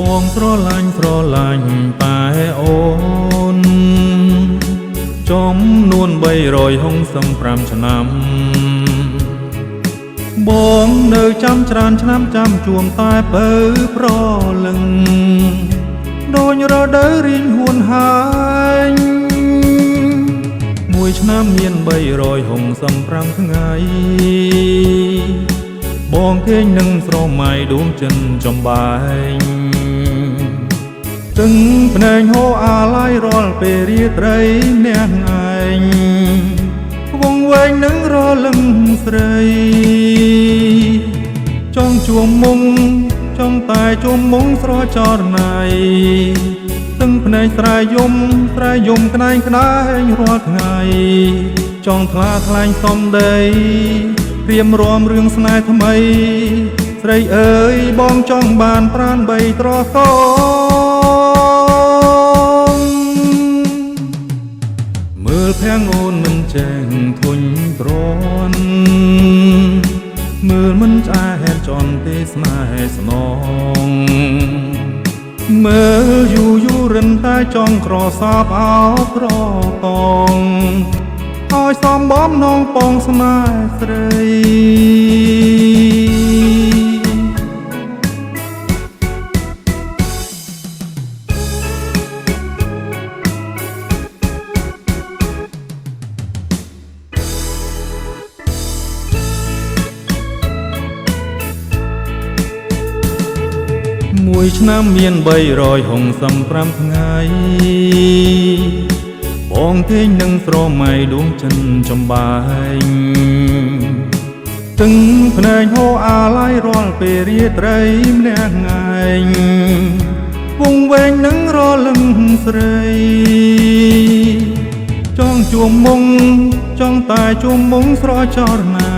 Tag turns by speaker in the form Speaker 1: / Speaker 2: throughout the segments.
Speaker 1: បងស្រឡាញ់តែអូនចំនួន365ឆ្នាំបងនៅចាំច្រើនឆ្នាំចាំជួមតែពើប្រលឹងដូចរដូវរីងហួនហើញមួយឆ្នាំមាន365ថ្ងៃបងគេងនឹងស្រមៃដួងចិនចំបែងទឹងភ្នែកហូរអាឡាយរាល់ពេលរាត្រីម្នាក់ឯងវងវែងនឹងរលឹងស្រីចង់ជួមមុងចង់តែជួមមុងស្រចរណៃទឹងភ្នែកស្រែយំក្នែងរាល់ថ្ងៃចង់ថ្លាថ្លែងសំដីព្រាមរំរឿងស្នេហ៍ថ្មីស្រីអើយបងចង់បានប្រាណបីត្រកងមើលភាំងអូនមិនចេះធុញទ្រាន់មើលមិនឆ្អែតចន់ទេស្នេហ៍ស្នងមើលយូររិនតែចង់ក្រសបអោក្រតងឲ្យសំបំនងពងស្នេហ៍ស្រីមួយឆ្នាំមាន365ថ្ងៃបងគេងនឹងស្រមៃដួងចិនចំបែងទឹងភ្នែកហូរអាឡាយរាល់ពេលរាត្រីម្នាក់ឯងវងវែងនឹងរលឹងស្រីចង់ជួមមុងចង់តែជួមមុងស្រចរណៃ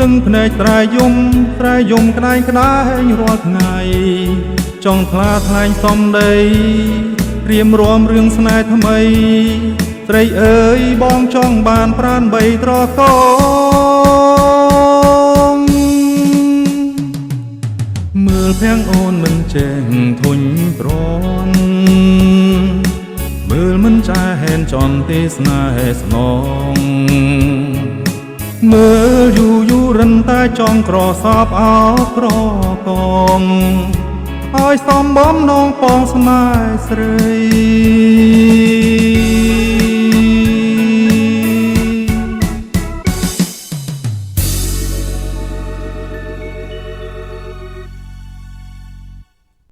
Speaker 1: ទឹងភ្នែកស្រែយំក្នែងរាល់ថ្ងៃចង់ថ្លាថ្លែងសំដីព្រាមរំរឿងស្នេហ៍ថ្មីស្រីអើយបងចង់បានប្រាណបីត្រកងមើលភាំងអូនមិនចេះធុញទ្រាន់មើលមិនចាហែនចន់ទេស្នេហ៍ស្នងមើលយូររិនតែចង់ក្រសបអោក្រកងឲ្យសំបំនងពងស្នេហ៍ស្រី